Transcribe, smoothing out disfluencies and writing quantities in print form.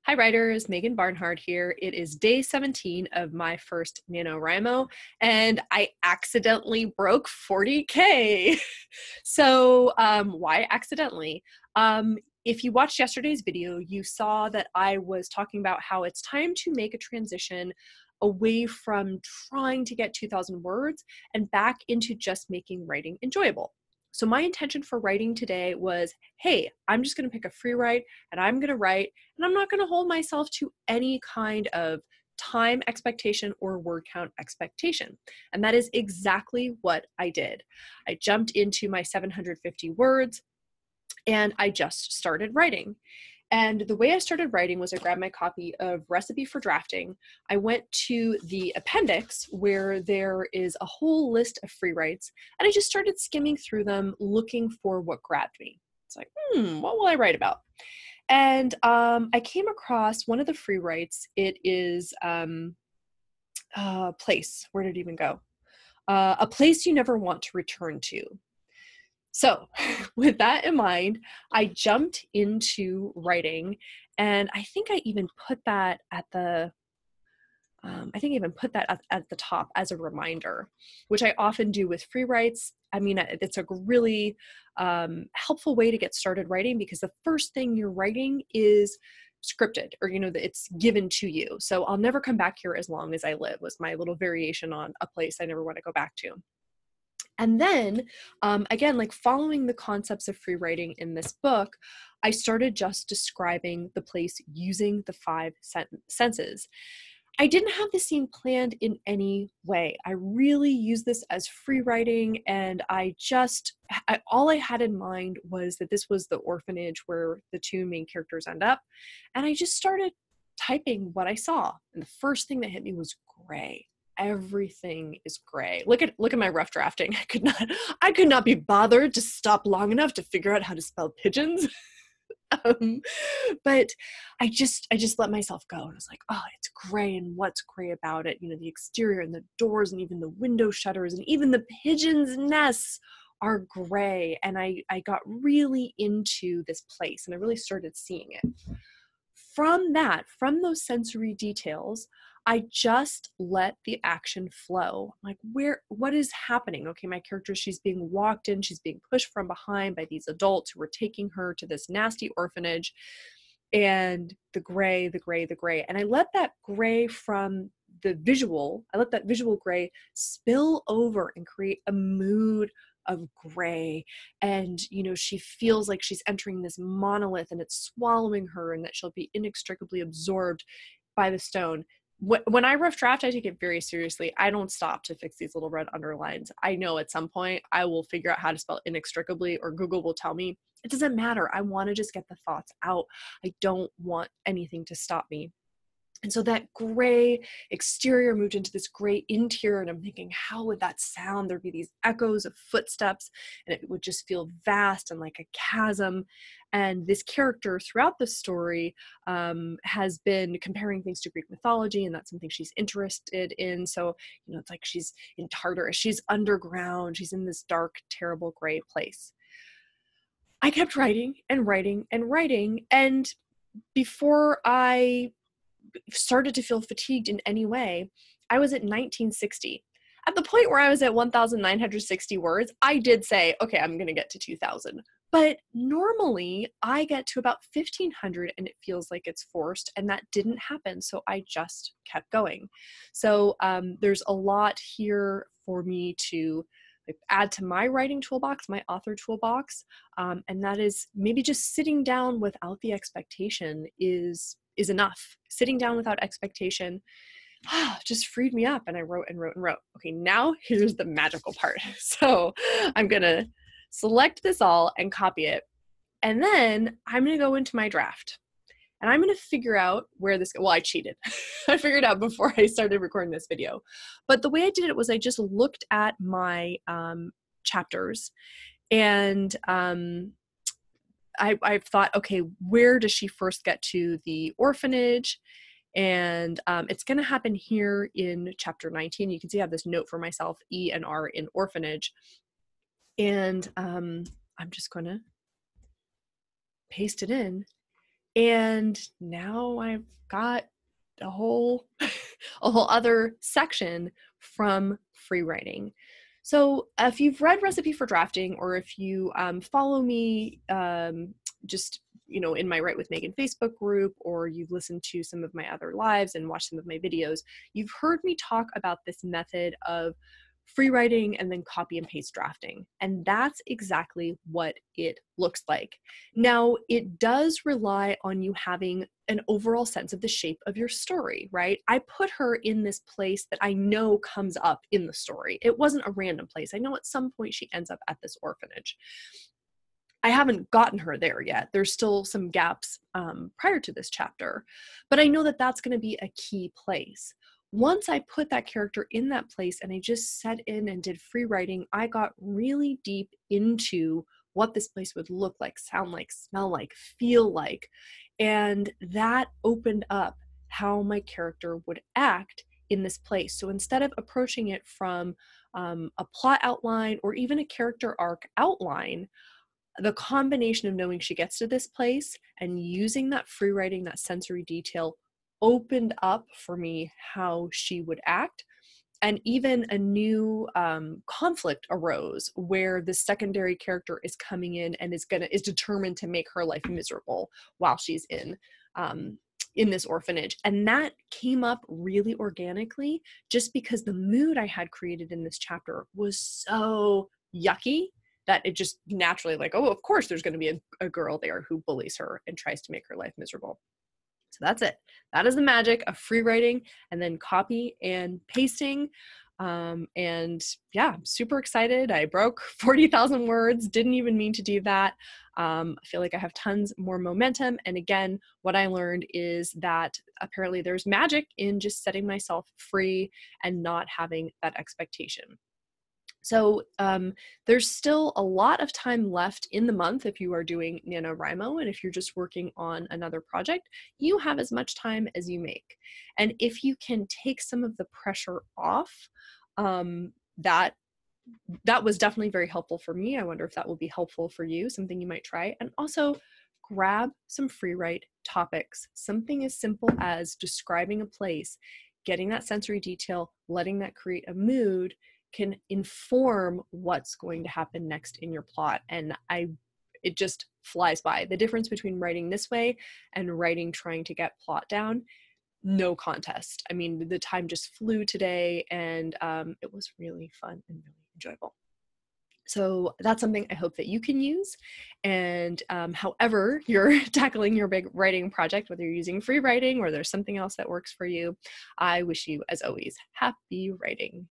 Hi writers, Megan Barnhart here. It is day 17 of my first NaNoWriMo, and I accidentally broke 40K. So why accidentally? If you watched yesterday's video, you saw that I was talking about how it's time to make a transition away from trying to get 2,000 words and back into just making writing enjoyable. So my intention for writing today was, hey, I'm just going to pick a free write and I'm going to write, and I'm not going to hold myself to any kind of time expectation or word count expectation. And that is exactly what I did. I jumped into my 750 words and I just started writing. And the way I started writing was I grabbed my copy of Recipe for Drafting. I went to the appendix where there is a whole list of free writes, and I just started skimming through them looking for what grabbed me. It's like, what will I write about? And I came across one of the free writes. It is place. Where did it even go? A place you never want to return to. So with that in mind, I jumped into writing, and I think I even put that at the at the top as a reminder, which I often do with free writes. I mean, it's a really helpful way to get started writing, because the first thing you're writing is scripted, or it's given to you. So I'll never come back here as long as I live was my little variation on a place I never want to go back to. And then, again, like following the concepts of free writing in this book, I started just describing the place using the 5 senses. I didn't have the scene planned in any way. I really used this as free writing, and all I had in mind was that this was the orphanage where the 2 main characters end up. And I just started typing what I saw. And the first thing that hit me was gray. Everything is gray. Look at my rough drafting. I could not be bothered to stop long enough to figure out how to spell pigeons. But I just let myself go, and I was like, oh, it's gray, and what's gray about it? The exterior and the doors and even the window shutters and even the pigeons' nests are gray. And I got really into this place, and I really started seeing it. From those sensory details, I just let the action flow. Like, what is happening? Okay, my character, she's being walked in, she's being pushed from behind by these adults who are taking her to this nasty orphanage, and the gray. And I let that gray from I let that visual gray spill over and create a mood of gray. And she feels like she's entering this monolith and it's swallowing her, and that she'll be inextricably absorbed by the stone. When I rough draft, I take it very seriously. I don't stop to fix these little red underlines. I know at some point I will figure out how to spell inextricably, or Google will tell me. It doesn't matter. I want to just get the thoughts out. I don't want anything to stop me. And so that gray exterior moved into this gray interior, and I'm thinking, how would that sound? There'd be these echoes of footsteps, and it would just feel vast and like a chasm. And this character throughout the story has been comparing things to Greek mythology, and that's something she's interested in. So, it's like she's in Tartarus, she's underground, she's in this dark, terrible gray place. I kept writing and writing and writing, and before I started to feel fatigued in any way, I was at 1960. At the point where I was at 1,960 words, I did say, okay, I'm going to get to 2,000. But normally I get to about 1,500 and it feels like it's forced, and that didn't happen. So I just kept going. So there's a lot here for me to add to my writing toolbox, my author toolbox. And that is maybe just sitting down without the expectation is enough. Sitting down without expectation just freed me up, and I wrote and wrote and wrote. Okay, now here's the magical part. So I'm going to select this all and copy it. And then I'm going to go into my draft. And I'm going to figure out where I cheated. I figured out before I started recording this video. But the way I did it was I just looked at my chapters, and I thought, okay, where does she first get to the orphanage? And it's going to happen here in chapter 19. You can see I have this note for myself, E and R in orphanage. And I'm just going to paste it in. And now I've got a whole a whole other section from free writing. So if you've read Recipe for Drafting, or if you follow me just in my Write with Megan Facebook group, or you've listened to some of my other lives and watched some of my videos, you've heard me talk about this method of free writing and then copy and paste drafting. And that's exactly what it looks like. Now, it does rely on you having an overall sense of the shape of your story, right? I put her in this place that I know comes up in the story. It wasn't a random place. I know at some point she ends up at this orphanage. I haven't gotten her there yet. There's still some gaps prior to this chapter, but I know that that's going to be a key place. Once I put that character in that place and I just set in and did free writing, I got really deep into what this place would look like, sound like, smell like, feel like. And that opened up how my character would act in this place. So instead of approaching it from a plot outline or even a character arc outline, the combination of knowing she gets to this place and using that free writing, that sensory detail, opened up for me how she would act. And even a new conflict arose where the secondary character is coming in and is determined to make her life miserable while she's in this orphanage. And that came up really organically just because the mood I had created in this chapter was so yucky that it just naturally oh, of course there's going to be a girl there who bullies her and tries to make her life miserable. So that's it. That is the magic of free writing and then copy and pasting. And yeah, I'm super excited. I broke 40,000 words, didn't even mean to do that. I feel like I have tons more momentum. And again, what I learned is that apparently there's magic in just setting myself free and not having that expectation. So there's still a lot of time left in the month if you are doing NaNoWriMo, and if you're just working on another project, you have as much time as you make. And if you can take some of the pressure off, that was definitely very helpful for me. I wonder if that will be helpful for you, something you might try. And also grab some free write topics, something as simple as describing a place, getting that sensory detail, letting that create a mood, can inform what's going to happen next in your plot. And it just flies by. The difference between writing this way and writing trying to get plot down, no contest. I mean, the time just flew today, and it was really fun and really enjoyable. So that's something I hope that you can use. And however you're tackling your big writing project, whether you're using free writing or there's something else that works for you, I wish you, as always, happy writing.